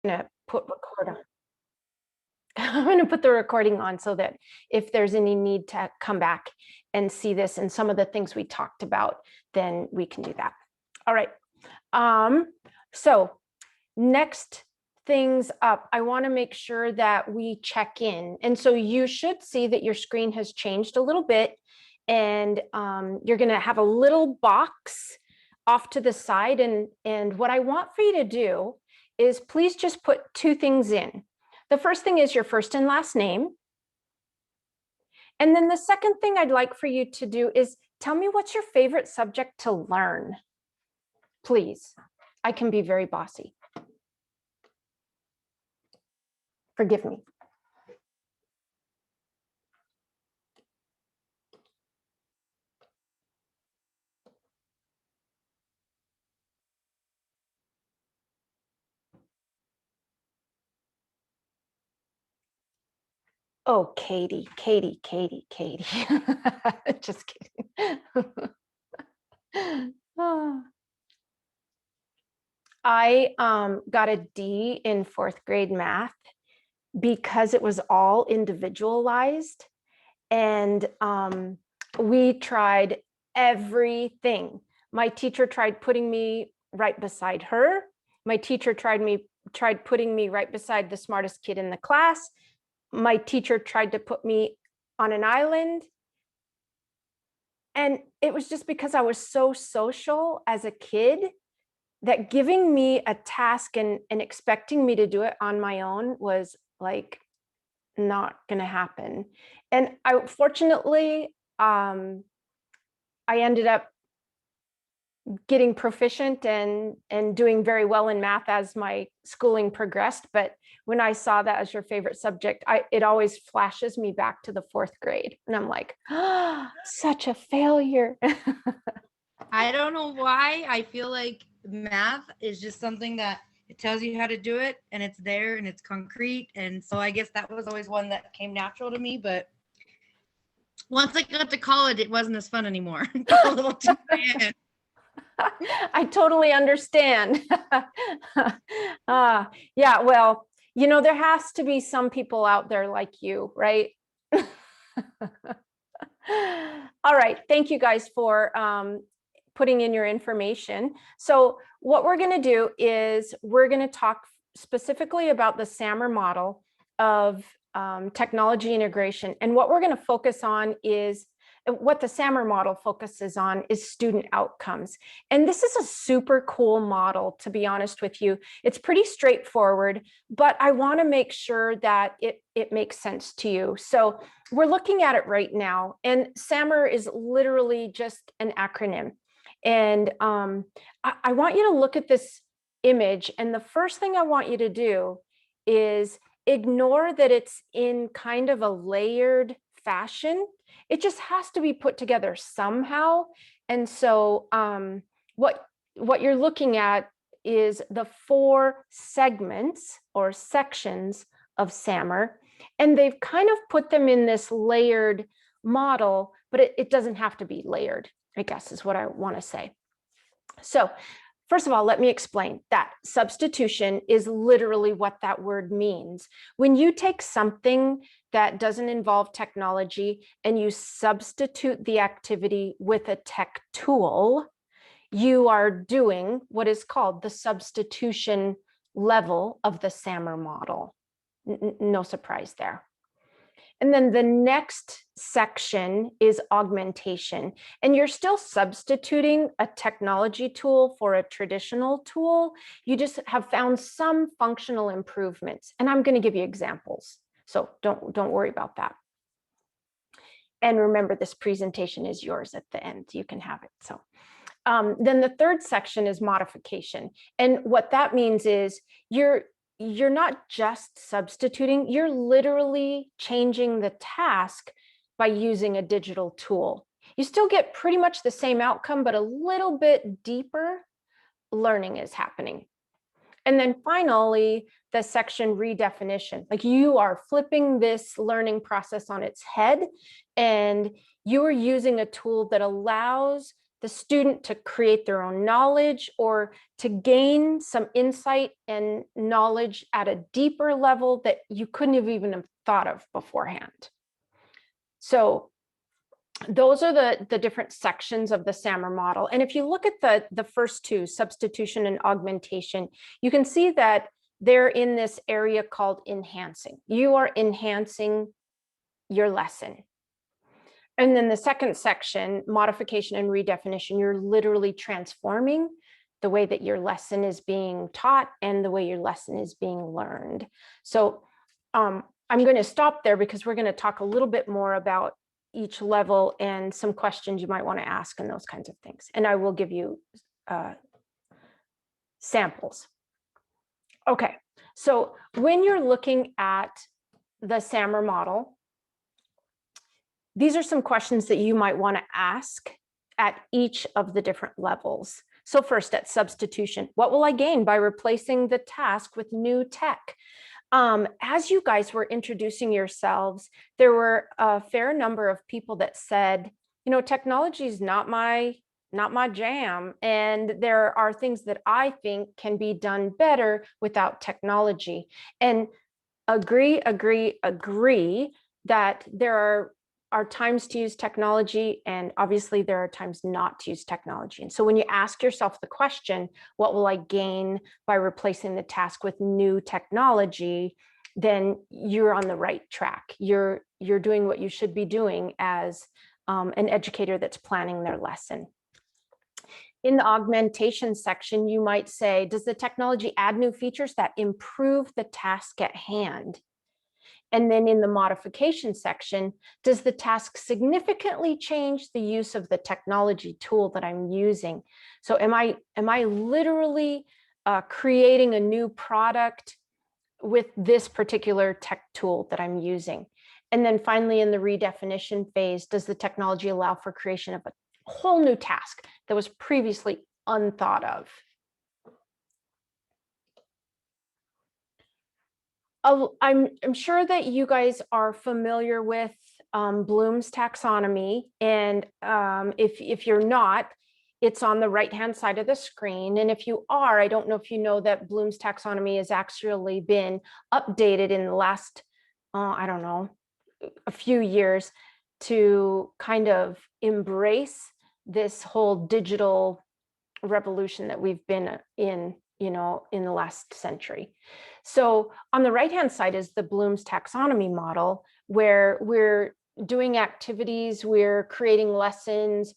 gonna put record on. I'm going to put the recording on so that if there's any need to come back and see this and some of the things we talked about, then we can do that. All right. So next things up, I want to make sure that we check in. And so you should see that your screen has changed a little bit, and you're going to have a little box off to the side. And what I want for you to do is please just put two things in. The first thing is your first and last name. And then the second thing I'd like for you to do is tell me what's your favorite subject to learn. Please, I can be very bossy. Forgive me. Oh, Katie. Just kidding. Oh. I got a D in 4th grade math because it was all individualized, and we tried everything. My teacher tried putting me right beside her. My teacher tried putting me right beside the smartest kid in the class. My teacher tried to put me on an island. And it was just because I was so social as a kid that giving me a task and expecting me to do it on my own was like not going to happen. And fortunately, I ended up getting proficient and doing very well in math as my schooling progressed. But when I saw that as your favorite subject, it always flashes me back to the 4th grade. And I'm like, oh, such a failure. I don't know why. I feel like math is just something that it tells you how to do it, and it's there and it's concrete. And so I guess that was always one that came natural to me. But once I got to college, it wasn't as fun anymore. A little too bad. I totally understand. Yeah, well, you know, there has to be some people out there like you, right? All right, thank you guys for putting in your information. So what we're going to do is we're going to talk specifically about the SAMR model of technology integration. And what we're going to focus on is what the SAMR model focuses on is student outcomes. And this is a super cool model, to be honest with you. It's pretty straightforward, but I want to make sure that it makes sense to you. So we're looking at it right now, and SAMR is literally just an acronym. And I want you to look at this image, and the first thing I want you to do is ignore that it's in kind of a layered fashion. It just has to be put together somehow. And so what you're looking at is the 4 segments or sections of SAMR, and they've kind of put them in this layered model, but it doesn't have to be layered, I guess is what I want to say. So first of all, let me explain that substitution is literally what that word means. When you take something that doesn't involve technology and you substitute the activity with a tech tool, you are doing what is called the substitution level of the SAMR model. No surprise there. And then the next section is augmentation. And you're still substituting a technology tool for a traditional tool. You just have found some functional improvements. And I'm going to give you examples. So don't worry about that. And remember, this presentation is yours at the end. You can have it. So then the third section is modification. And what that means is you're not just substituting, you're literally changing the task by using a digital tool. You still get pretty much the same outcome, but a little bit deeper learning is happening. And then finally, the section redefinition, like you are flipping this learning process on its head, and you are using a tool that allows the student to create their own knowledge or to gain some insight and knowledge at a deeper level that you couldn't have even thought of beforehand. So those are the different sections of the SAMR model. And if you look at the first two, substitution and augmentation, you can see that they're in this area called enhancing. You are enhancing your lesson. And then the second section, modification and redefinition, you're literally transforming the way that your lesson is being taught and the way your lesson is being learned. So I'm going to stop there because we're going to talk a little bit more about each level and some questions you might want to ask and those kinds of things. And I will give you samples. Okay, so when you're looking at the SAMR model, these are some questions that you might want to ask at each of the different levels. So first, at substitution, what will I gain by replacing the task with new tech? As you guys were introducing yourselves, there were a fair number of people that said, you know, technology is not my jam, and there are things that I think can be done better without technology. And agree that there are times to use technology, and obviously there are times not to use technology. And so when you ask yourself the question, what will I gain by replacing the task with new technology, then you're on the right track. You're doing what you should be doing as an educator that's planning their lesson. In the augmentation section, you might say, does the technology add new features that improve the task at hand? And then in the modification section, does the task significantly change the use of the technology tool that I'm using? So am I literally creating a new product with this particular tech tool that I'm using? And then finally, in the redefinition phase, does the technology allow for creation of a whole new task that was previously unthought of? I'm sure that you guys are familiar with Bloom's taxonomy, and if you're not, it's on the right-hand side of the screen. And if you are, I don't know if you know that Bloom's taxonomy has actually been updated in the last, I don't know, a few years to kind of embrace this whole digital revolution that we've been in, you know, in the last century. So on the right-hand side is the Bloom's taxonomy model, where we're doing activities, we're creating lessons,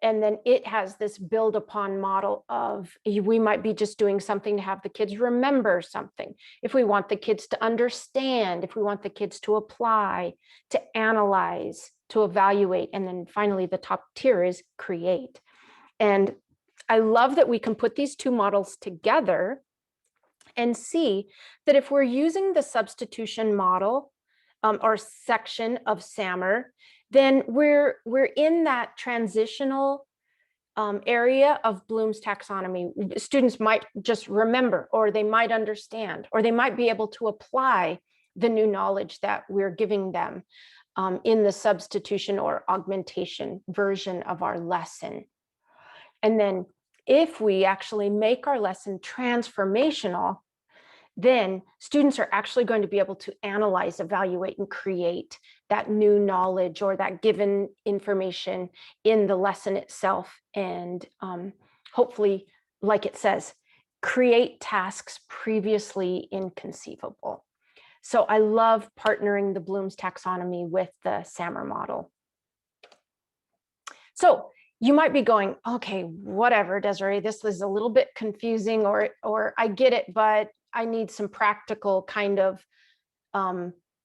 and then it has this build upon model of, we might be just doing something to have the kids remember something. If we want the kids to understand, if we want the kids to apply, to analyze, to evaluate, and then finally the top tier is create. And I love that we can put these two models together and see that if we're using the substitution model or section of SAMR, then we're in that transitional area of Bloom's taxonomy. Students might just remember, or they might understand, or they might be able to apply the new knowledge that we're giving them in the substitution or augmentation version of our lesson. And then if we actually make our lesson transformational, then students are actually going to be able to analyze, evaluate, and create that new knowledge or that given information in the lesson itself. And hopefully, like it says, create tasks previously inconceivable. So I love partnering the Bloom's taxonomy with the SAMR model. So you might be going, okay, whatever, Desiree, this is a little bit confusing, or I get it, but I need some practical kind of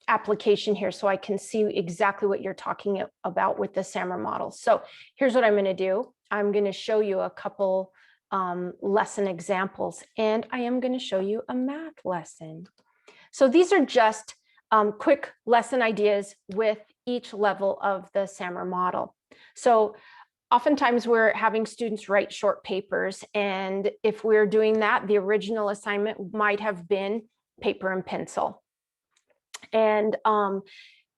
application here so I can see exactly what you're talking about with the SAMR model. So here's what I'm going to do. I'm going to show you a couple lesson examples, and I am going to show you a math lesson. So these are just quick lesson ideas with each level of the SAMR model. So oftentimes we're having students write short papers, and if we're doing that, the original assignment might have been paper and pencil. And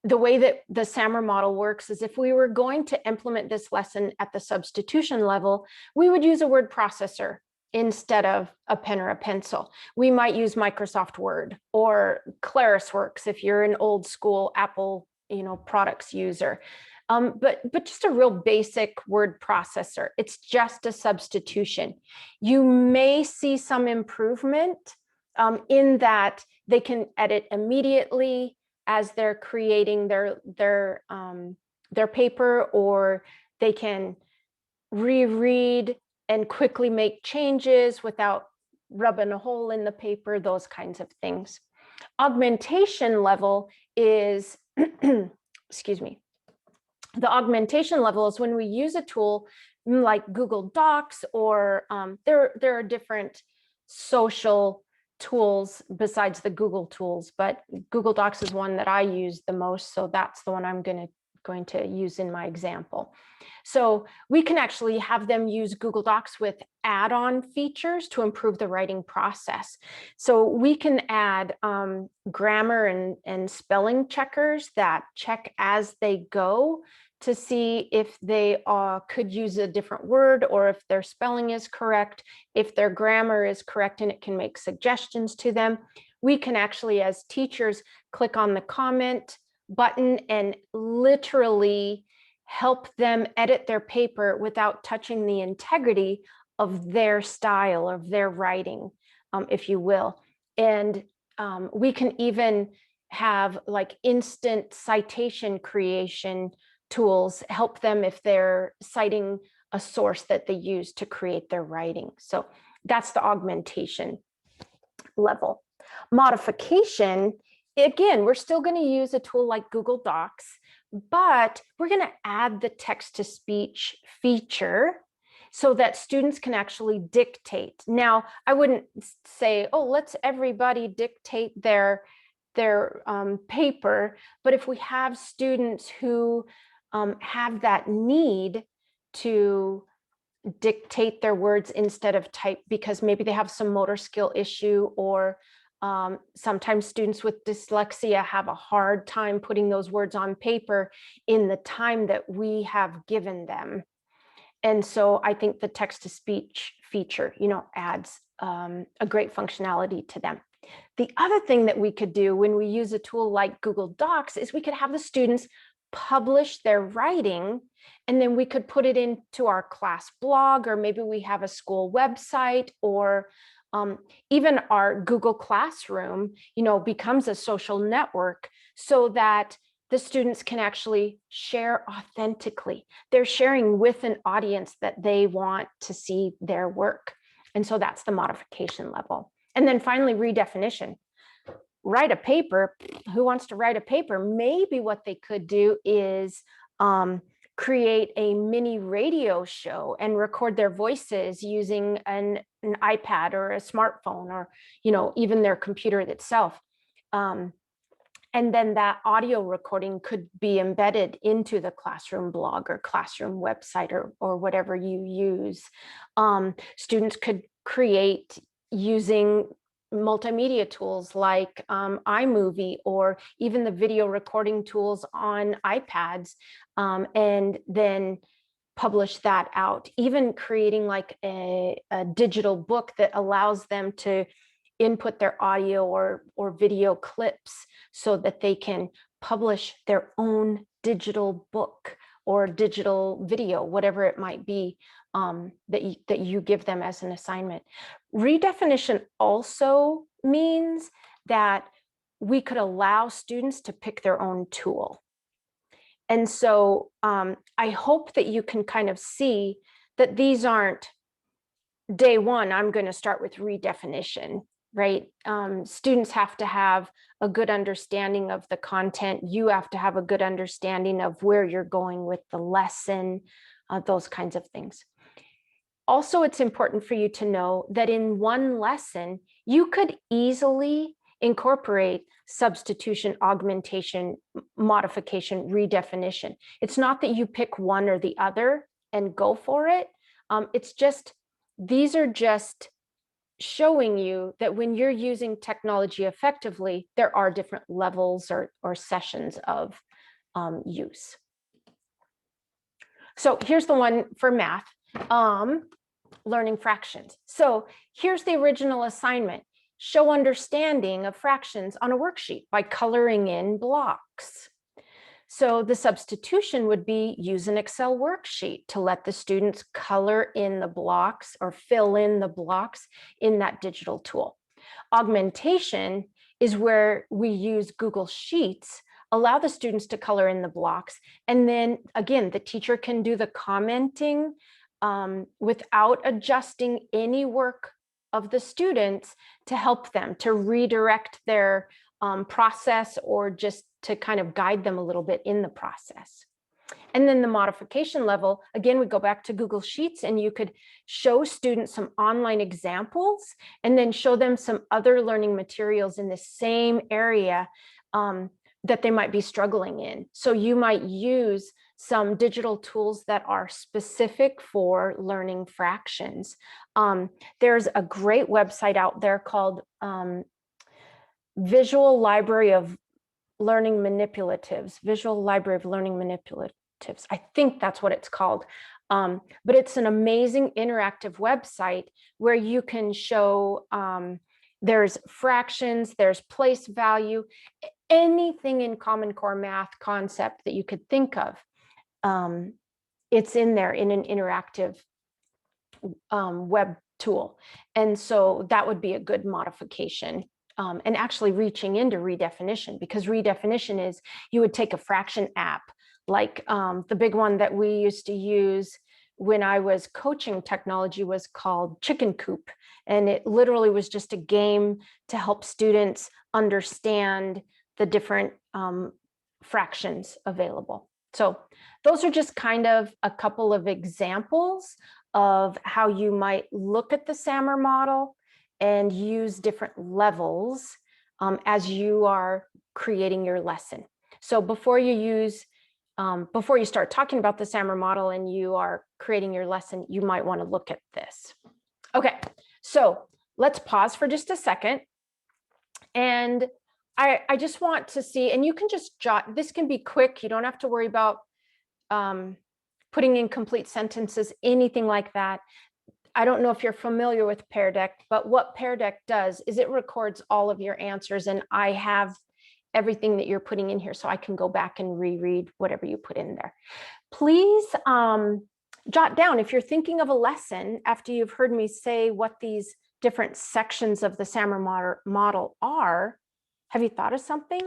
the way that the SAMR model works is if we were going to implement this lesson at the substitution level, we would use a word processor instead of a pen or a pencil. We might use Microsoft Word or ClarisWorks if you're an old school Apple, products user. But just a real basic word processor. It's just a substitution. You may see some improvement in that they can edit immediately as they're creating their paper, or they can reread and quickly make changes without rubbing a hole in the paper, those kinds of things. Augmentation level is, excuse me, the augmentation level is when we use a tool like Google Docs, or there are different social tools besides the Google tools, but Google Docs is one that I use the most, so that's the one I'm going to use in my example. So we can actually have them use Google Docs with add-on features to improve the writing process. So we can add grammar and spelling checkers that check as they go to see if they could use a different word, or if their spelling is correct, if their grammar is correct, and it can make suggestions to them. We can actually, as teachers, click on the comment button and literally help them edit their paper without touching the integrity of their style, of their writing, if you will. And we can even have like instant citation creation tools help them if they're citing a source that they use to create their writing. So that's the augmentation level. Modification, again, we're still going to use a tool like Google Docs, but we're going to add the text-to-speech feature so that students can actually dictate. Now, I wouldn't say, oh, let's everybody dictate their paper, but if we have students who have that need to dictate their words instead of type, because maybe they have some motor skill issue, or sometimes students with dyslexia have a hard time putting those words on paper in the time that we have given them. And so I think the text-to-speech feature, adds a great functionality to them. The other thing that we could do when we use a tool like Google Docs is we could have the students publish their writing, and then we could put it into our class blog, or maybe we have a school website, or even our Google Classroom, becomes a social network so that the students can actually share authentically. They're sharing with an audience that they want to see their work. And so that's the modification level. And then finally, redefinition. Write a paper. Who wants to write a paper? Maybe what they could do is create a mini radio show and record their voices using an iPad or a smartphone, or even their computer itself. And then that audio recording could be embedded into the classroom blog or classroom website, or whatever you use. Students could create using multimedia tools like iMovie, or even the video recording tools on iPads, and then publish that out. Even creating like a digital book that allows them to input their audio or video clips so that they can publish their own digital book or digital video, whatever it might be, that you give them as an assignment. Redefinition also means that we could allow students to pick their own tool. And so I hope that you can kind of see that these aren't day one, I'm going to start with redefinition, right? Students have to have a good understanding of the content. You have to have a good understanding of where you're going with the lesson, those kinds of things. Also, it's important for you to know that in one lesson, you could easily incorporate substitution, augmentation, modification, redefinition. It's not that you pick one or the other and go for it. It's just, these are just showing you that when you're using technology effectively, there are different levels or sessions of use. So here's the one for math, learning fractions. So here's the original assignment. Show understanding of fractions on a worksheet by coloring in blocks. So the substitution would be use an Excel worksheet to let the students color in the blocks or fill in the blocks in that digital tool. Augmentation is where we use Google Sheets, allow the students to color in the blocks, and then again, the teacher can do the commenting without adjusting any work of the students to help them to redirect their process or just to kind of guide them a little bit in the process. And then the modification level, again, we go back to Google Sheets and you could show students some online examples and then show them some other learning materials in the same area that they might be struggling in. So you might use some digital tools that are specific for learning fractions. There's a great website out there called Visual Library of Learning Manipulatives, Visual Library of Learning Manipulatives. I think that's what it's called. But it's an amazing interactive website where you can show there's fractions, there's place value, anything in Common Core math concept that you could think of. It's in there in an interactive web tool. And so that would be a good modification. And actually reaching into redefinition, because redefinition is you would take a fraction app, like the big one that we used to use when I was coaching technology was called Chicken Coop. And it literally was just a game to help students understand the different fractions available. So those are just kind of a couple of examples of how you might look at the SAMR model and use different levels as you are creating your lesson. So before you start talking about the SAMR model and you are creating your lesson, you might want to look at this. Okay, so let's pause for just a second. And I just want to see, and you can just jot, this can be quick. You don't have to worry about putting in complete sentences, anything like that. I don't know if you're familiar with Pear Deck, but what Pear Deck does is it records all of your answers, and I have everything that you're putting in here, so I can go back and reread whatever you put in there. Please jot down if you're thinking of a lesson after you've heard me say what these different sections of the SAMR model are. Have you thought of something?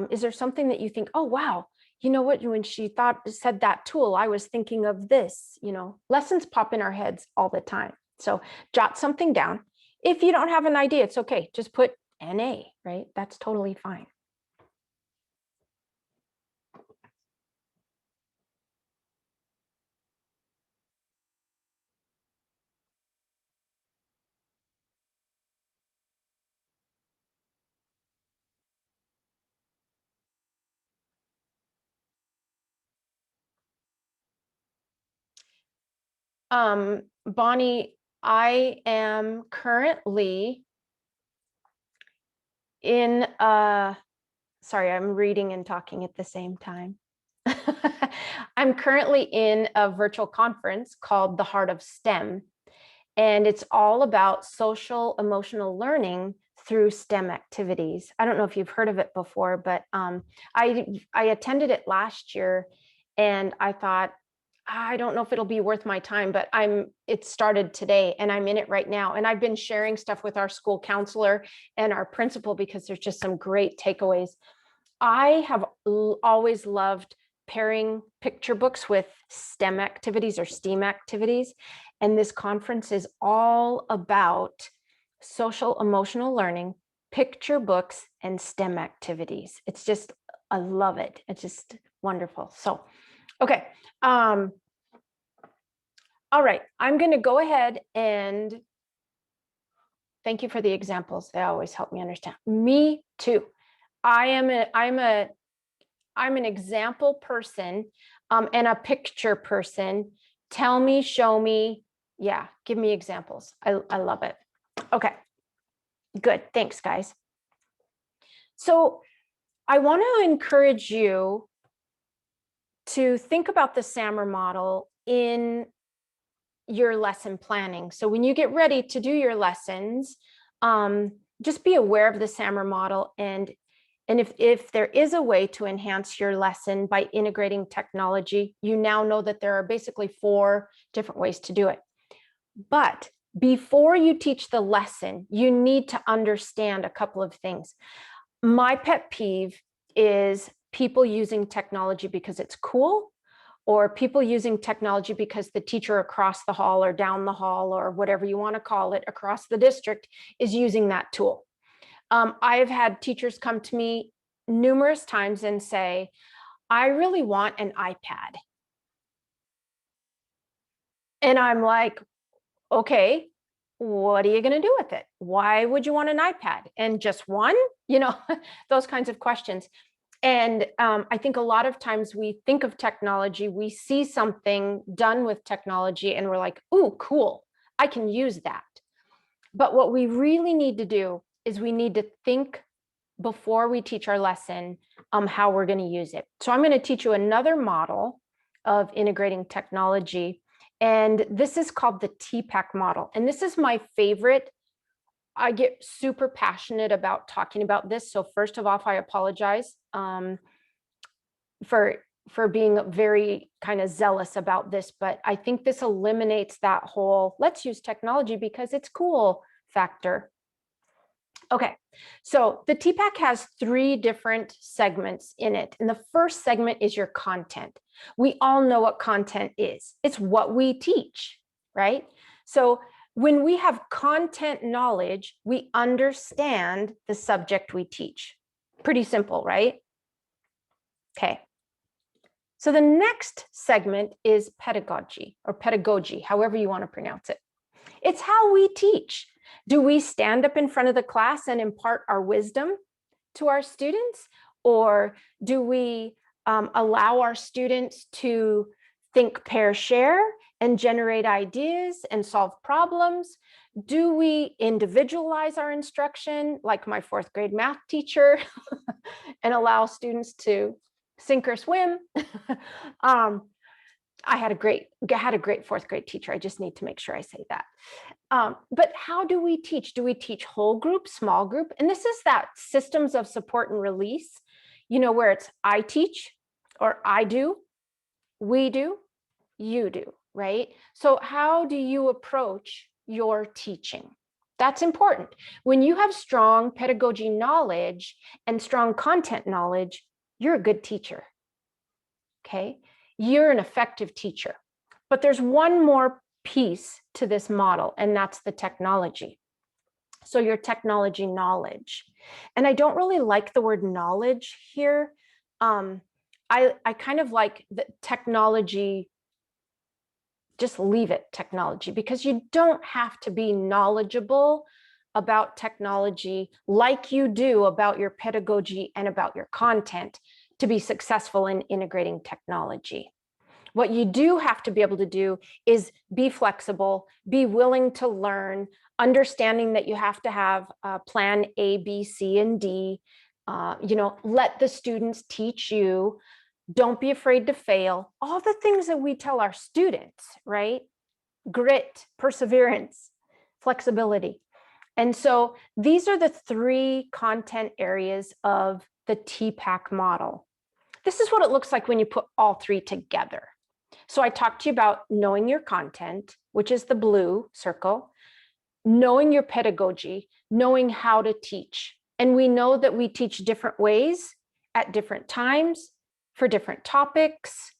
Is there something that you think, oh, wow, you know what, when she said that tool, I was thinking of this, you know, lessons pop in our heads all the time. So jot something down. If you don't have an idea, it's okay. Just put NA, right? That's totally fine. Bonnie, I am currently in sorry, I'm reading and talking at the same time. I'm currently in a virtual conference called The Heart of STEM, and it's all about social emotional learning through STEM activities. I don't know if you've heard of it before, but I attended it last year, and I thought, I don't know if it'll be worth my time, but it started today and I'm in it right now. And I've been sharing stuff with our school counselor and our principal because there's just some great takeaways. I have always loved pairing picture books with STEM activities or STEAM activities. And this conference is all about social emotional learning, picture books, and STEM activities. It's just, I love it. It's just wonderful. So, okay. All right, I'm going to go ahead and thank you for the examples. They always help me understand. Me too. I'm an example person and a picture person. Tell me, show me. Yeah, give me examples. I love it. Okay, good. Thanks, guys. So I want to encourage you to think about the SAMR model in your lesson planning. So when you get ready to do your lessons, just be aware of the SAMR model, and if there is a way to enhance your lesson by integrating technology, you now know that there are basically 4 different ways to do it. But before you teach the lesson, you need to understand a couple of things. My pet peeve is people using technology because it's cool, or people using technology because the teacher across the hall or down the hall or whatever you want to call it across the district is using that tool. I've had teachers come to me numerous times and say, I really want an iPad. And I'm like, okay, what are you going to do with it? Why would you want an iPad? And just one? You know, those kinds of questions. And I think a lot of times we think of technology, we see something done with technology and we're like, ooh, cool, I can use that. But what we really need to do is we need to think before we teach our lesson how we're going to use it. So I'm going to teach you another model of integrating technology. And this is called the Tpac model. And this is my favorite. I get super passionate about talking about this. So first of all, I apologize for being very kind of zealous about this, but I think this eliminates that whole let's use technology because it's cool factor. Okay, so the Tpac has 3 different segments in it. And the first segment is your content. We all know what content is. It's what we teach, right? So when we have content knowledge, we understand the subject we teach. Pretty simple, right? Okay. So the next segment is pedagogy, or pedagogy, however you want to pronounce it. It's how we teach. Do we stand up in front of the class and impart our wisdom to our students? Or do we allow our students to think, pair, share, and generate ideas and solve problems? Do we individualize our instruction, like my 4th grade math teacher, and allow students to sink or swim? I had a great 4th grade teacher. I just need to make sure I say that. But how do we teach? Do we teach whole group, small group? And this is that systems of support and release, you know, where it's I teach, or I do, we do, you do, right? So how do you approach your teaching? That's important. When you have strong pedagogy knowledge and strong content knowledge, you're a good teacher, okay? You're an effective teacher. But there's one more piece to this model, and that's the technology. So your technology knowledge. And I don't really like the word knowledge here. I kind of like the technology, just leave it technology, because you don't have to be knowledgeable about technology like you do about your pedagogy and about your content to be successful in integrating technology. What you do have to be able to do is be flexible, be willing to learn, understanding that you have to have plan A, B, C, and D. You know, let the students teach you. Don't be afraid to fail. All the things that we tell our students, right? Grit, perseverance, flexibility. And so these are the 3 content areas of the Tpac model. This is what it looks like when you put all 3 together. So I talked to you about knowing your content, which is the blue circle, knowing your pedagogy, knowing how to teach. And we know that we teach different ways at different times for different topics,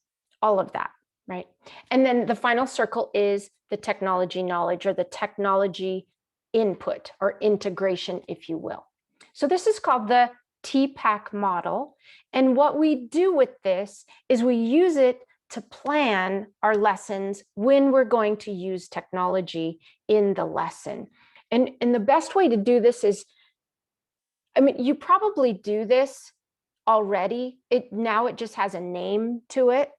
all of that, right? And then the final circle is the technology knowledge, or the technology input or integration, if you will. So this is called the Tpac model. And what we do with this is we use it to plan our lessons when we're going to use technology in the lesson. And the best way to do this is, I mean, you probably do this already. Now it just has a name to it.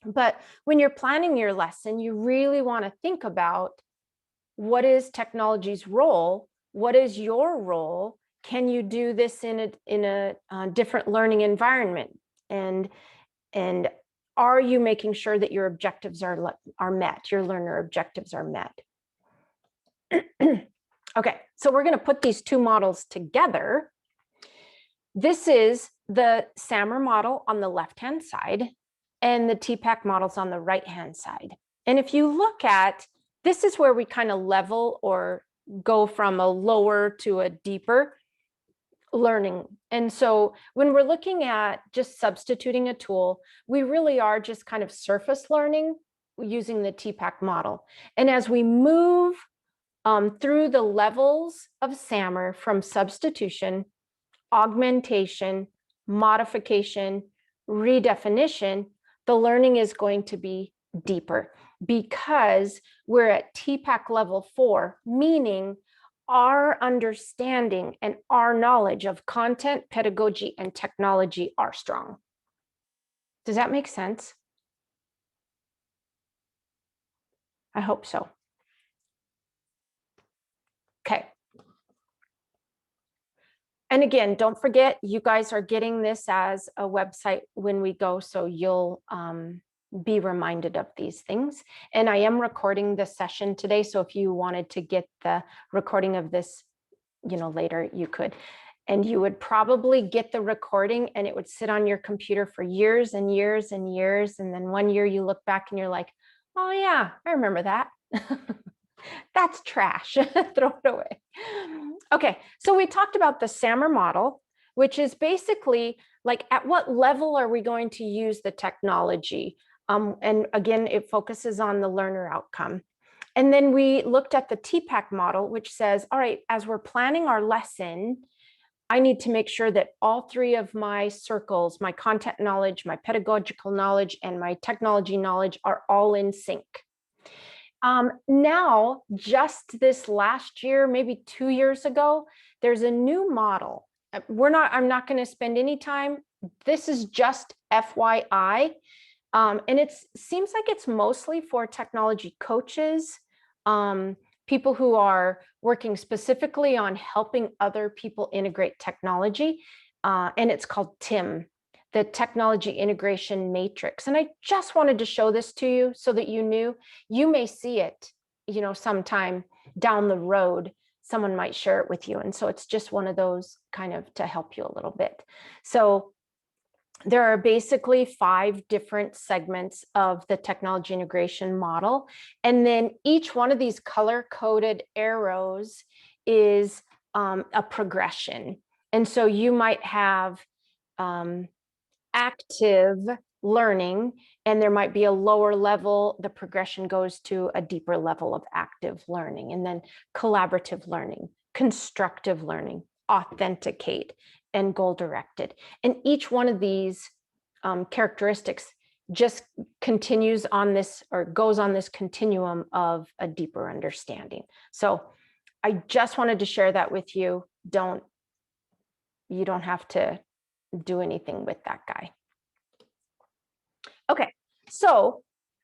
But when you're planning your lesson, you really want to think about, what is technology's role? What is your role? Can you do this in a different learning environment? And are you making sure that your objectives are met, your learner objectives are met? Okay, so we're going to put these two models together. This is the SAMR model on the left-hand side and the TPACK models on the right-hand side. And if you look at, this is where we kind of level or go from a lower to a deeper learning. And so when we're looking at just substituting a tool, we really are just kind of surface learning using the TPACK model. And as we move through the levels of SAMR from substitution, augmentation, modification, redefinition, the learning is going to be deeper because we're at TPACK level 4, meaning our understanding and our knowledge of content, pedagogy, and technology are strong. Does that make sense? I hope so. Okay. And again, don't forget, you guys are getting this as a website when we go, so you'll be reminded of these things. And I am recording this session today, so if you wanted to get the recording of this, later, you could. And you would probably get the recording and it would sit on your computer for years and years and years. And then one year you look back and you're like, oh yeah, I remember that. That's trash. Throw it away. Okay, so we talked about the SAMR model, which is basically like at what level are we going to use the technology? And again, it focuses on the learner outcome. And then we looked at the TPACK model, which says, all right, as we're planning our lesson, I need to make sure that all three of my circles, my content knowledge, my pedagogical knowledge, and my technology knowledge are all in sync. Now, just this last year, maybe 2 years ago, there's a new model. I'm not going to spend any time. This is just FYI. And it seems like it's mostly for technology coaches, people who are working specifically on helping other people integrate technology. And it's called TIM, the Technology Integration Matrix. And I just wanted to show this to you so that you knew. You may see it, sometime down the road, someone might share it with you. And so it's just one of those kind of to help you a little bit. So there are basically 5 different segments of the technology integration model. And then each one of these color-coded arrows is a progression. And so you might have active learning, and there might be a lower level. The progression goes to a deeper level of active learning, and then collaborative learning, constructive learning, authenticate, and goal-directed. And each one of these characteristics just continues on this or goes on this continuum of a deeper understanding. So I just wanted to share that with you. You don't have to do anything with that guy. Okay, so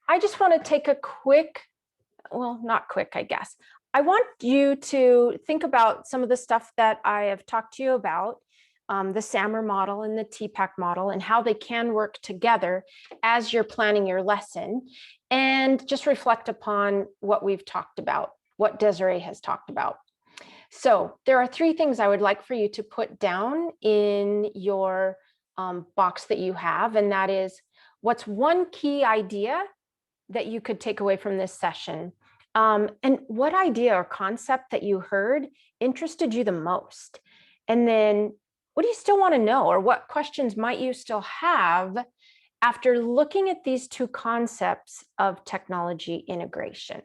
I just want to take a quick, well, not quick, I guess. I want you to think about some of the stuff that I have talked to you about, the SAMR model and the TPACK model, and how they can work together as you're planning your lesson, and just reflect upon what we've talked about, what Desiree has talked about. So there are 3 things I would like for you to put down in your box that you have, and that is, what's one key idea that you could take away from this session? And what idea or concept that you heard interested you the most? And then what do you still want to know, or what questions might you still have after looking at these 2 concepts of technology integration?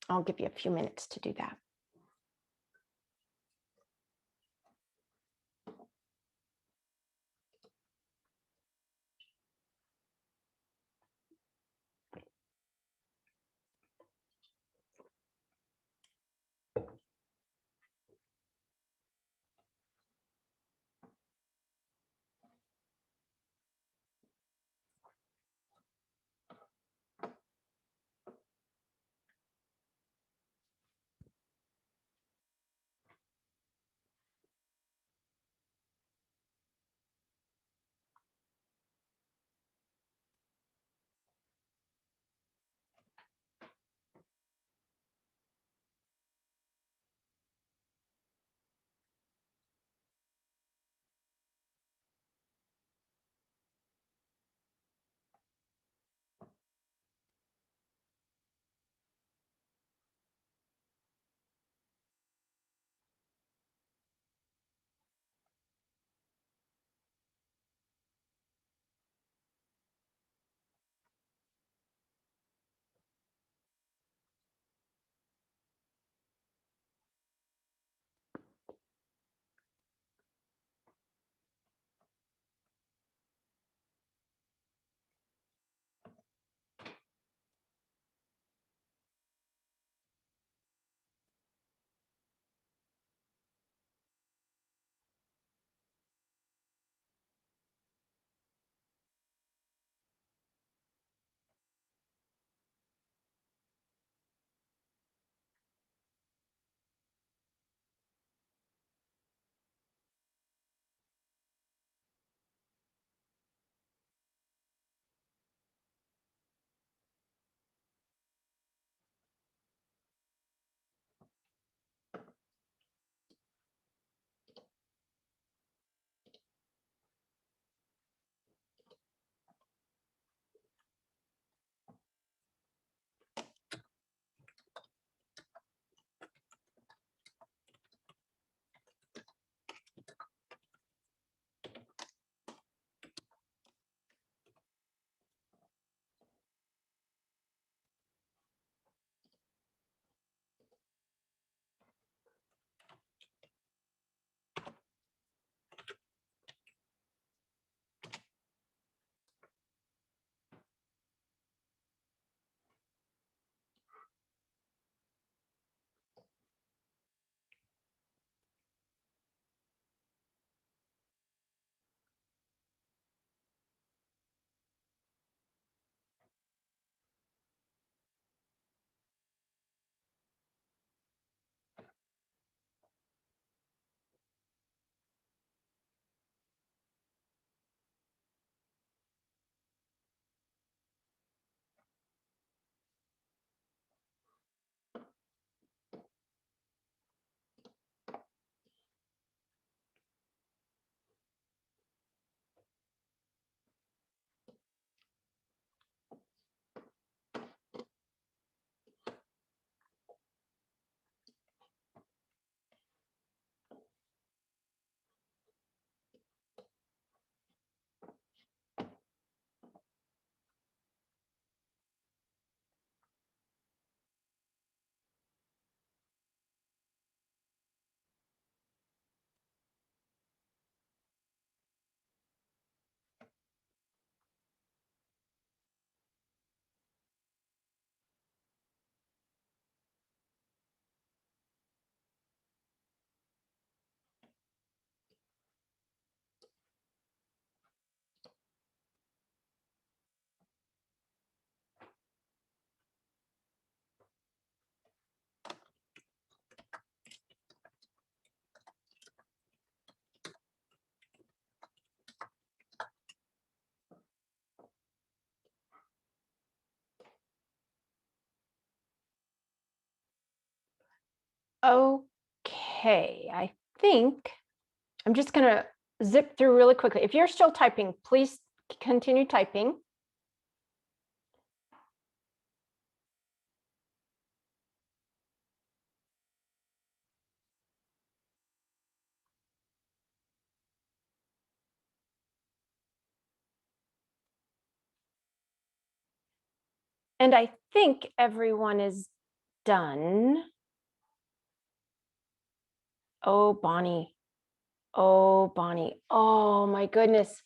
I'll give you a few minutes to do that. Okay, I think I'm just going to zip through really quickly. If you're still typing, please continue typing. And I think everyone is done. Oh, Bonnie. Oh, Bonnie. Oh, my goodness.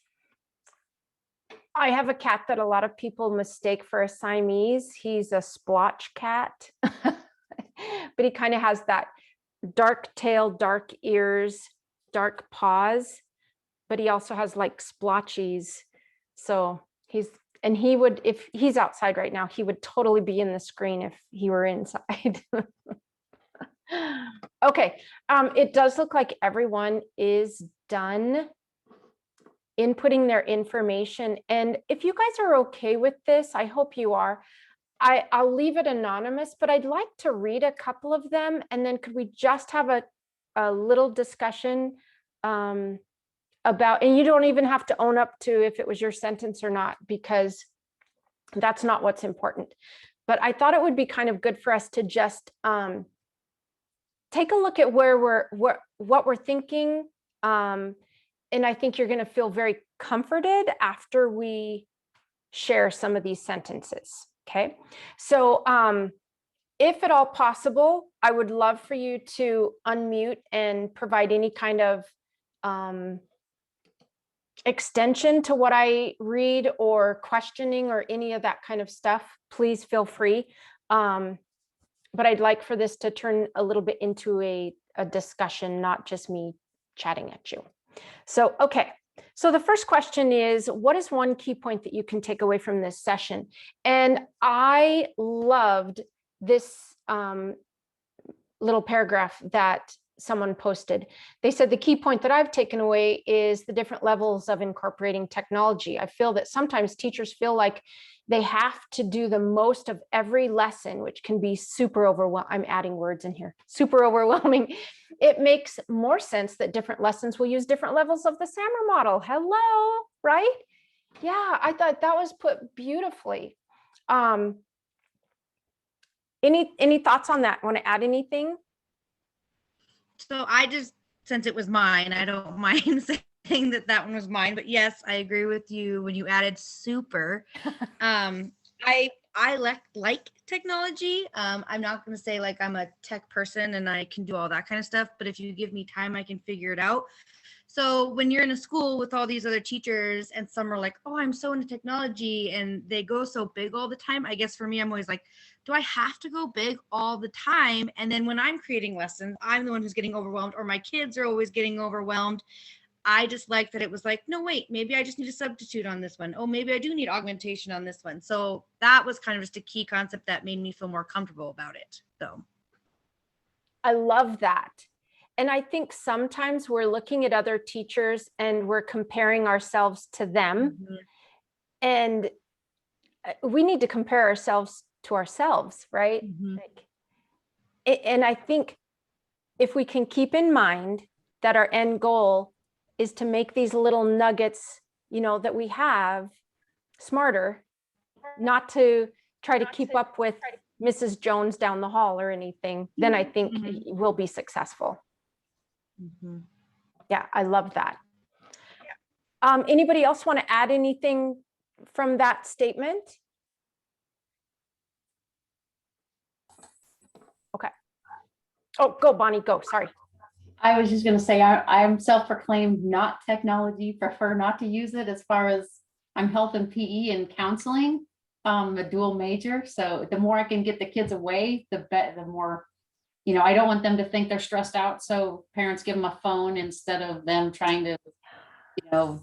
I have a cat that a lot of people mistake for a Siamese. He's a splotch cat, but he kind of has that dark tail, dark ears, dark paws, but he also has like splotchies. So he would, if he's outside right now, he would totally be in the screen if he were inside. Okay, it does look like everyone is done inputting their information. And if you guys are okay with this, I hope you are. I'll leave it anonymous, but I'd like to read a couple of them. And then could we just have a little discussion about, and you don't even have to own up to if it was your sentence or not, because that's not what's important. But I thought it would be kind of good for us to just take a look at what we're thinking. And I think you're going to feel very comforted after we share some of these sentences. Okay. So if at all possible, I would love for you to unmute and provide any kind of extension to what I read or questioning or any of that kind of stuff. Please feel free. But I'd like for this to turn a little bit into a discussion, not just me chatting at you. So, okay. So the first question is, what is one key point that you can take away from this session? And I loved this little paragraph that someone posted. They said the key point that I've taken away is the different levels of incorporating technology. I feel that sometimes teachers feel like they have to do the most of every lesson, which can be super overwhelming. I'm adding words in here, super overwhelming. It makes more sense that different lessons will use different levels of the SAMR model. Hello, right? Yeah, I thought that was put beautifully. Any thoughts on that? Want to add anything? So I just, since it was mine, I don't mind saying that one was mine, but yes, I agree with you when you added super. I like technology. I'm not going to say like I'm a tech person and I can do all that kind of stuff, but if you give me time, I can figure it out. So when you're in a school with all these other teachers and some are like, oh, I'm so into technology and they go so big all the time. I guess for me, I'm always like, do I have to go big all the time? And then when I'm creating lessons, I'm the one who's getting overwhelmed, or my kids are always getting overwhelmed. I just like that it was like, no, wait, maybe I just need a substitute on this one. Oh, maybe I do need augmentation on this one. So that was kind of just a key concept that made me feel more comfortable about it. So I love that. And I think sometimes we're looking at other teachers and we're comparing ourselves to them. Mm-hmm. And we need to compare ourselves to ourselves, right? Mm-hmm. And I think if we can keep in mind that our end goal is to make these little nuggets, that we have smarter, not to try to keep up with Mrs. Jones down the hall or anything, then I think we'll be successful. Mm-hmm. Yeah, I love that. Yeah. Anybody else want to add anything from that statement? Okay. Oh, go, Bonnie, go. Sorry. I was just going to say, I'm self-proclaimed not technology, prefer not to use it as far as I'm health and PE and counseling, a dual major. So the more I can get the kids away, the more, I don't want them to think they're stressed out. So parents give them a phone instead of them trying to,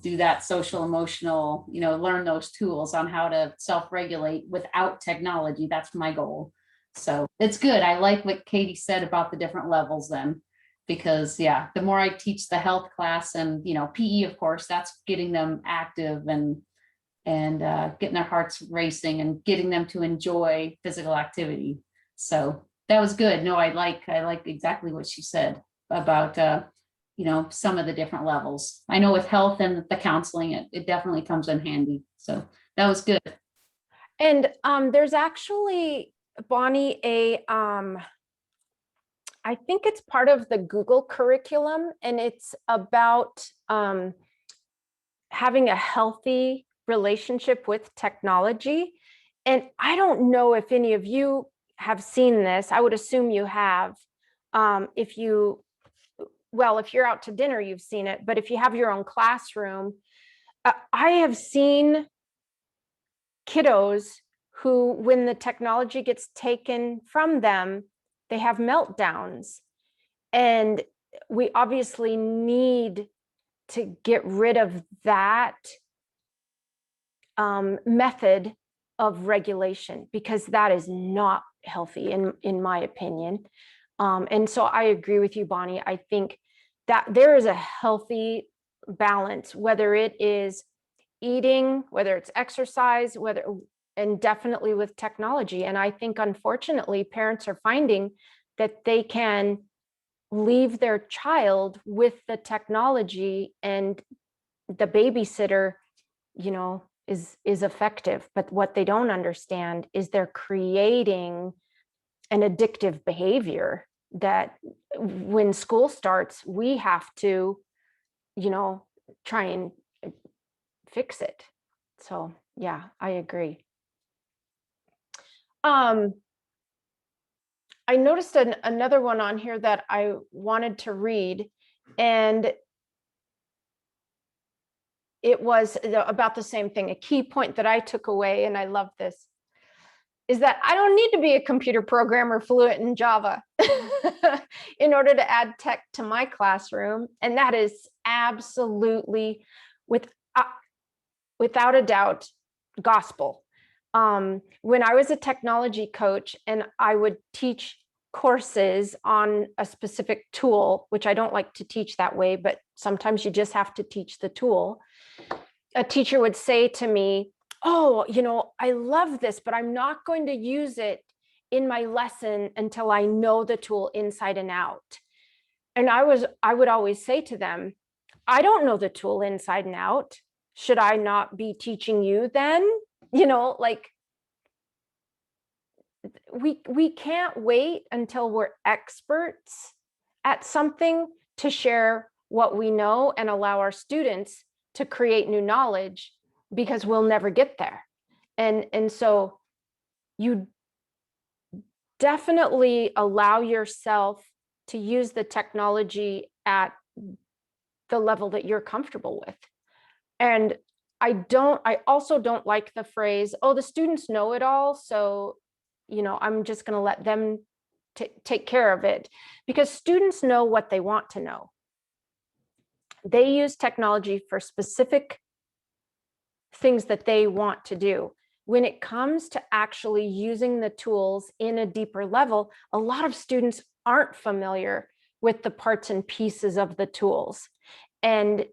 do that social emotional, learn those tools on how to self-regulate without technology. That's my goal. So it's good. I like what Katie said about the different levels then. Because the more I teach the health class and, PE, of course, that's getting them active and getting their hearts racing and getting them to enjoy physical activity. So that was good. No, I like exactly what she said about, you know, some of the different levels. I know with health and the counseling, it definitely comes in handy. So that was good. And there's actually, Bonnie, I think it's part of the Google curriculum, and it's about having a healthy relationship with technology. And I don't know if any of you have seen this. I would assume you have. If you're out to dinner, you've seen it. But if you have your own classroom, I have seen kiddos who, when the technology gets taken from them, they have meltdowns. And we obviously need to get rid of that method of regulation, because that is not healthy in my opinion. And so I agree with you, Bonnie. I think that there is a healthy balance, whether it is eating, whether it's exercise, and definitely with technology. And I think, unfortunately, parents are finding that they can leave their child with the technology, and the babysitter, you know, is effective. But what they don't understand is they're creating an addictive behavior that when school starts, we have to, you know, try and fix it. So yeah, I agree. I noticed another one on here that I wanted to read, and it was about the same thing. A key point that I took away, and I love this, is that I don't need to be a computer programmer fluent in Java in order to add tech to my classroom. And that is absolutely, without a doubt, gospel. When I was a technology coach and I would teach courses on a specific tool, which I don't like to teach that way, but sometimes you just have to teach the tool. A teacher would say to me, "Oh, you know, I love this, but I'm not going to use it in my lesson until I know the tool inside and out." And I would always say to them, "I don't know the tool inside and out. Should I not be teaching you then?" You know, like, we can't wait until we're experts at something to share what we know and allow our students to create new knowledge, because we'll never get there. And so you definitely allow yourself to use the technology at the level that you're comfortable with. And I also don't like the phrase, "Oh, the students know it all, so, you know, I'm just going to let them take care of it," because students know what they want to know. They use technology for specific things that they want to do. When it comes to actually using the tools in a deeper level, a lot of students aren't familiar with the parts and pieces of the tools. And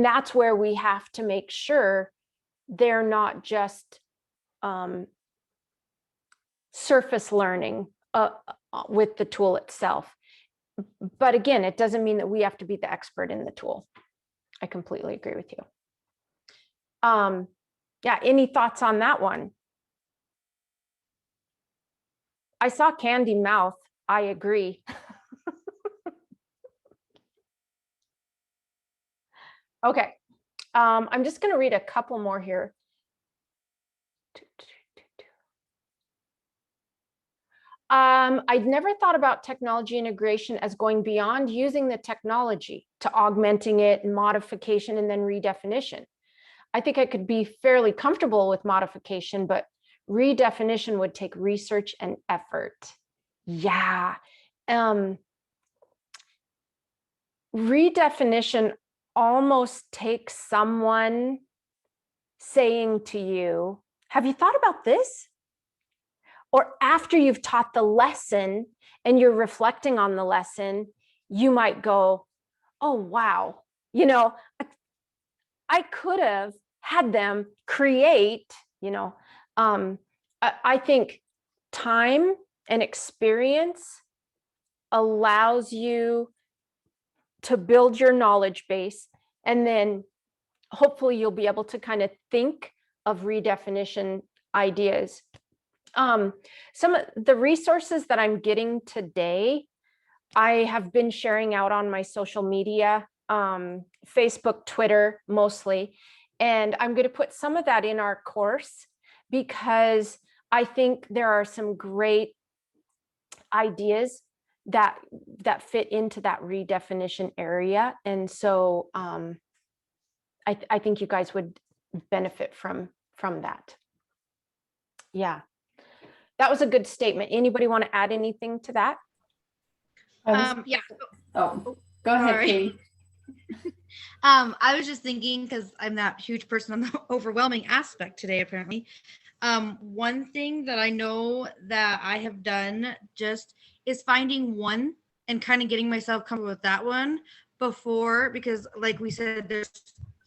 that's where we have to make sure they're not just surface learning with the tool itself. But again, it doesn't mean that we have to be the expert in the tool. I completely agree with you. Yeah, any thoughts on that one? I saw candy mouth. I agree. Okay, I'm just going to read a couple more here. I'd never thought about technology integration as going beyond using the technology to augmenting it, modification, and then redefinition. I think I could be fairly comfortable with modification, but redefinition would take research and effort. Yeah. Redefinition almost takes someone saying to you, "Have you thought about this?" Or after you've taught the lesson and you're reflecting on the lesson, you might go, "Oh, wow, you know, I could have had them create," you know, I think time and experience allows you to build your knowledge base, and then hopefully you'll be able to kind of think of redefinition ideas. Some of the resources that I'm getting today, I have been sharing out on my social media, Facebook, Twitter, mostly. And I'm going to put some of that in our course because I think there are some great ideas that fit into that redefinition area. And so I think you guys would benefit from that. Yeah, that was a good statement. Anybody want to add anything to that? Yeah. Oh, go ahead, Sorry. Katie. I was just thinking, because I'm that huge person on the overwhelming aspect today, apparently. One thing that I know that I have done just is finding one and kind of getting myself comfortable with that one before, because like we said, there's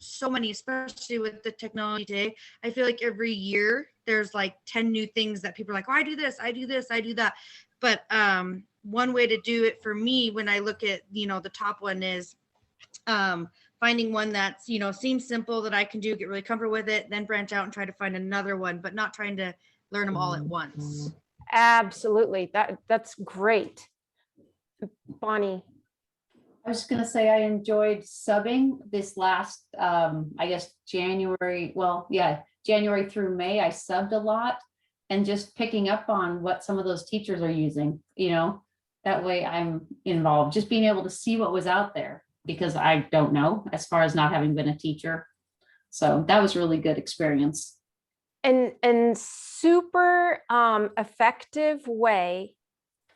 so many, especially with the technology today. I feel like every year there's like 10 new things that people are like, oh, I do this, I do this, I do that. But one way to do it for me, when I look at, the top one is finding one that's, seems simple that I can do, get really comfortable with it, then branch out and try to find another one, but not trying to learn them all at once. Absolutely. That's great. Bonnie. I was going to say I enjoyed subbing this last, I guess, January. Well, yeah, January through May, I subbed a lot and just picking up on what some of those teachers are using, that way I'm involved, just being able to see what was out there, because I don't know as far as not having been a teacher. So that was really good experience. And super effective way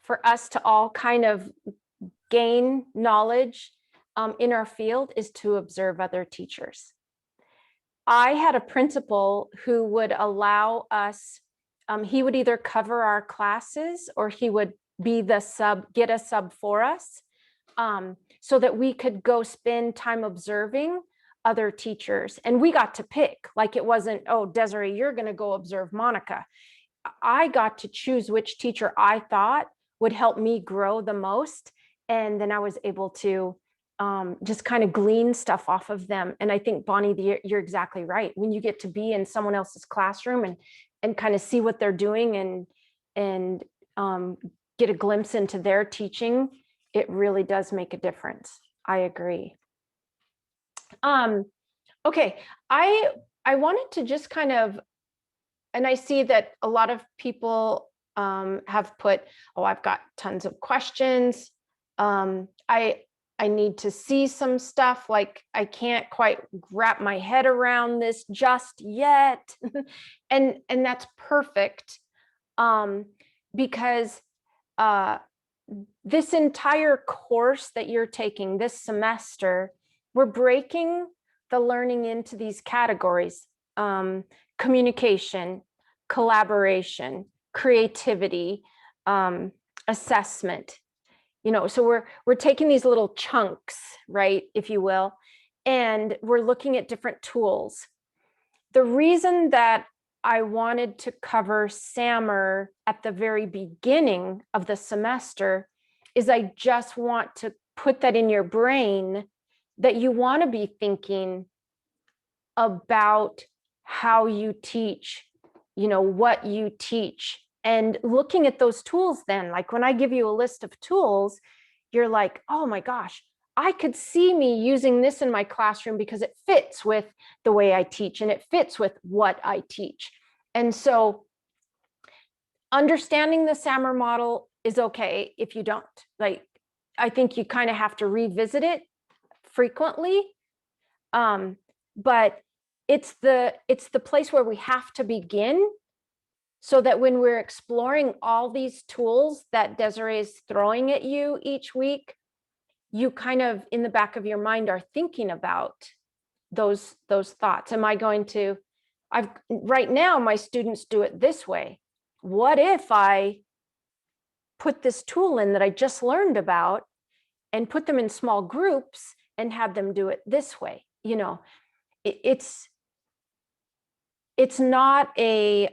for us to all kind of gain knowledge in our field is to observe other teachers. I had a principal who would allow us, he would either cover our classes or he would be the sub, get a sub for us, so that we could go spend time observing other teachers. And we got to pick, like it wasn't, oh, Desiree, you're going to go observe Monica. I got to choose which teacher I thought would help me grow the most. And then I was able to just kind of glean stuff off of them. And I think, Bonnie, you're exactly right. When you get to be in someone else's classroom and kind of see what they're doing and get a glimpse into their teaching, it really does make a difference. I agree. Okay, I wanted to just kind of, and I see that a lot of people have put, oh, I've got tons of questions. I need to see some stuff, like I can't quite wrap my head around this just yet. and that's perfect, because this entire course that you're taking this semester, we're breaking the learning into these categories: communication, collaboration, creativity, assessment. So we're taking these little chunks, right, if you will, and we're looking at different tools. The reason that I wanted to cover SAMR at the very beginning of the semester is I just want to put that in your brain, that you want to be thinking about how you teach, what you teach, and looking at those tools. Then, like when I give you a list of tools, you're like, oh my gosh, I could see me using this in my classroom because it fits with the way I teach and it fits with what I teach. And so understanding the SAMR model is okay if you don't. Like, I think you kind of have to revisit it frequently. But it's the place where we have to begin, so that when we're exploring all these tools that Desiree is throwing at you each week, you kind of in the back of your mind are thinking about those thoughts. Am I going to, right now my students do it this way. What if I put this tool in that I just learned about and put them in small groups and have them do it this way? It's not a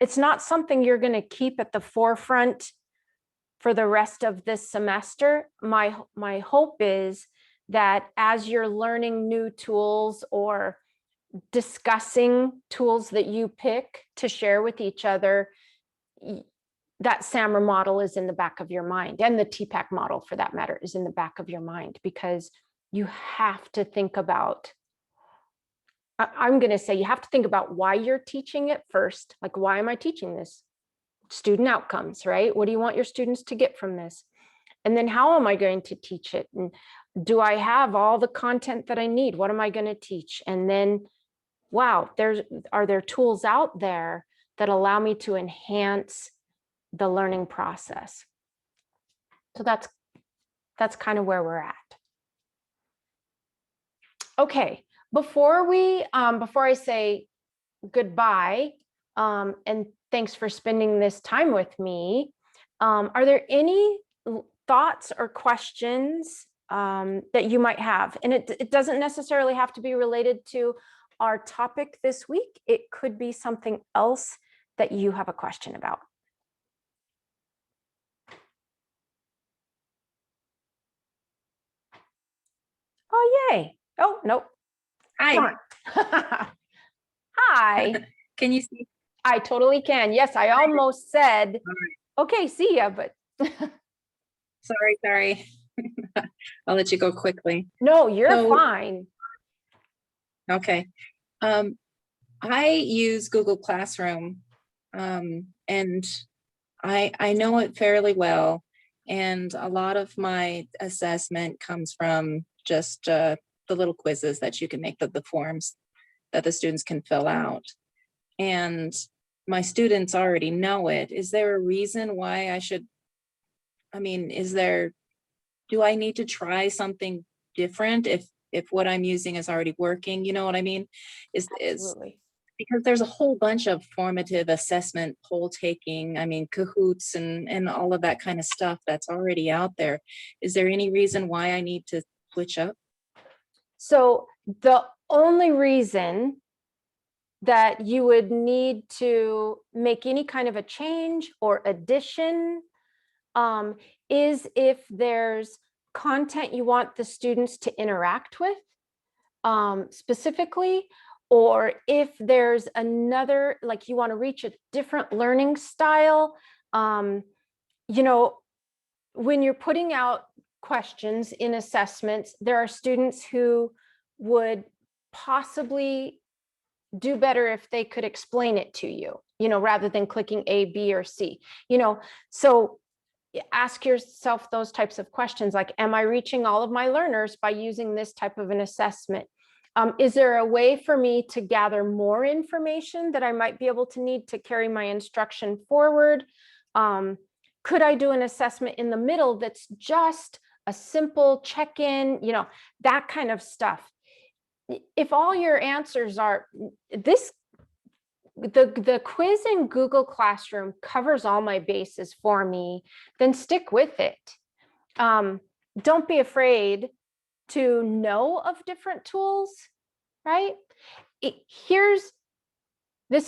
It's not something you're going to keep at the forefront for the rest of this semester. My hope is that as you're learning new tools or discussing tools that you pick to share with each other, that SAMR model is in the back of your mind, and the TPAC model for that matter is in the back of your mind, because you have to think about, I'm going to say you have to think about why you're teaching it first. Like, why am I teaching this? Student outcomes, right? What do you want your students to get from this? And then how am I going to teach it? And do I have all the content that I need? What am I going to teach? And then, wow, are there tools out there that allow me to enhance the learning process? So that's kind of where we're at. Okay, before I say goodbye, and thanks for spending this time with me, are there any thoughts or questions that you might have? And it doesn't necessarily have to be related to our topic this week. It could be something else that you have a question about. Oh, yay. Oh, nope. Hi. Hi. Can you see? I totally can. Yes, I almost said, okay, see ya, but Sorry. I'll let you go quickly. no, you're So- fine. Okay. I use Google Classroom, and I know it fairly well. And a lot of my assessment comes from just the little quizzes that you can make, the forms that the students can fill out. And my students already know it. Is there a reason why I should, do I need to try something different if what I'm using is already working? You know what I mean? Is Absolutely. because there's a whole bunch of formative assessment, poll taking, Kahoots and all of that kind of stuff that's already out there. Is there any reason why I need to switch up? So the only reason that you would need to make any kind of a change or addition is if there's content you want the students to interact with specifically, or if there's another, like you want to reach a different learning style. You know, when you're putting out questions in assessments, there are students who would possibly do better if they could explain it to you, rather than clicking A, B, or C, so ask yourself those types of questions, like, am I reaching all of my learners by using this type of an assessment? Is there a way for me to gather more information that I might be able to need to carry my instruction forward? Could I do an assessment in the middle that's just a simple check-in, that kind of stuff? If all your answers are this, the quiz in Google Classroom covers all my bases for me, then stick with it. Don't be afraid to know of different tools, right? This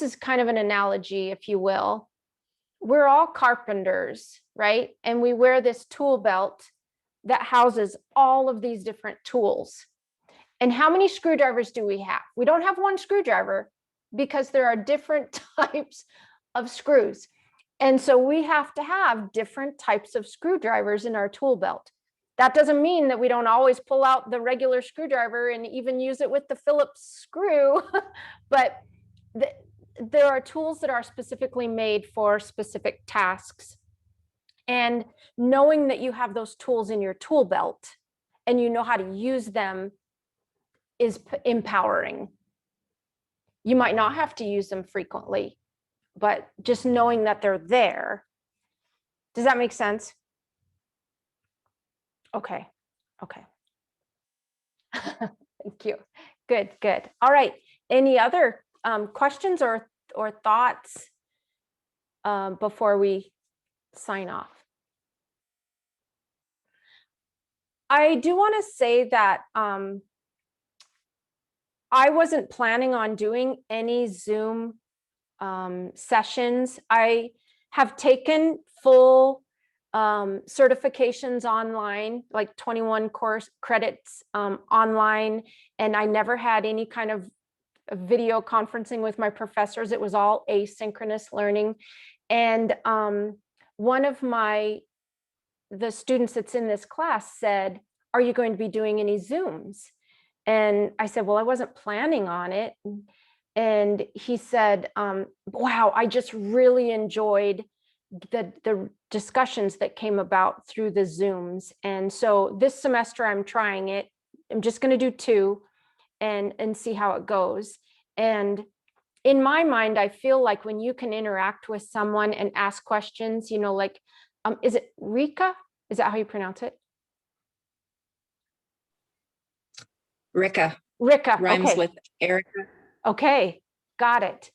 is kind of an analogy, if you will. We're all carpenters, right? And we wear this tool belt that houses all of these different tools. And how many screwdrivers do we have? We don't have one screwdriver because there are different types of screws. And so we have to have different types of screwdrivers in our tool belt. That doesn't mean that we don't always pull out the regular screwdriver and even use it with the Phillips screw, but there are tools that are specifically made for specific tasks. And knowing that you have those tools in your tool belt and you know how to use them is empowering. You might not have to use them frequently, but just knowing that they're there. Does that make sense? Okay. Thank you. Good. All right. Any other questions or thoughts before we sign off? I do want to say that I wasn't planning on doing any Zoom sessions. I have taken full certifications online, like 21 course credits online, and I never had any kind of video conferencing with my professors. It was all asynchronous learning. And one of the students that's in this class said, "Are you going to be doing any Zooms?" And I said, "Well, I wasn't planning on it." And he said, "Wow, I just really enjoyed the discussions that came about through the Zooms." And so this semester I'm trying it. I'm just going to do 2 and see how it goes. And in my mind, I feel like when you can interact with someone and ask questions, you know, like, is it Rika? Is that how you pronounce it? Rika Rika. rhymes Okay. with Erica. Okay. Got it.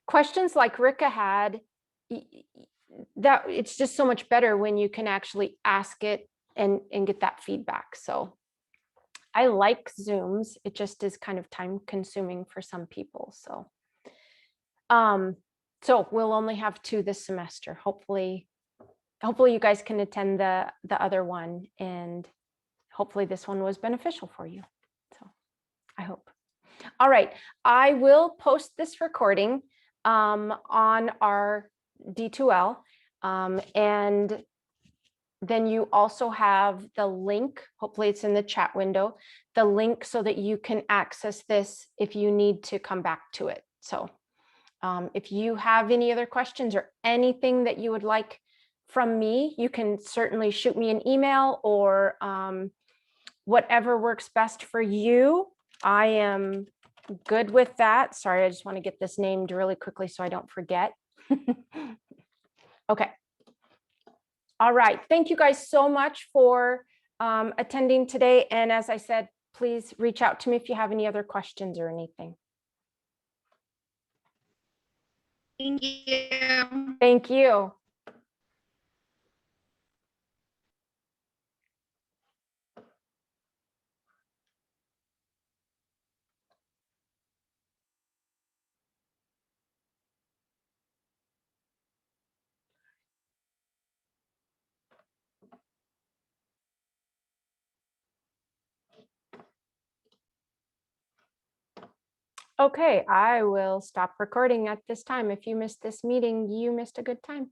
Questions like Rika had, that it's just so much better when you can actually ask it and get that feedback. So I like Zooms. It just is kind of time consuming for some people. So, so we'll only have 2 this semester. Hopefully you guys can attend the other one, and hopefully this one was beneficial for you. So I hope. All right, I will post this recording on our D2L, and then you also have the link. Hopefully it's in the chat window, the link so that you can access this if you need to come back to it. So if you have any other questions or anything that you would like from me, you can certainly shoot me an email or whatever works best for you. I am good with that. Sorry, I just want to get this named really quickly so I don't forget. Okay. All right. Thank you guys so much for attending today. And as I said, please reach out to me if you have any other questions or anything. Thank you. Thank you. Okay, I will stop recording at this time. If you missed this meeting, you missed a good time.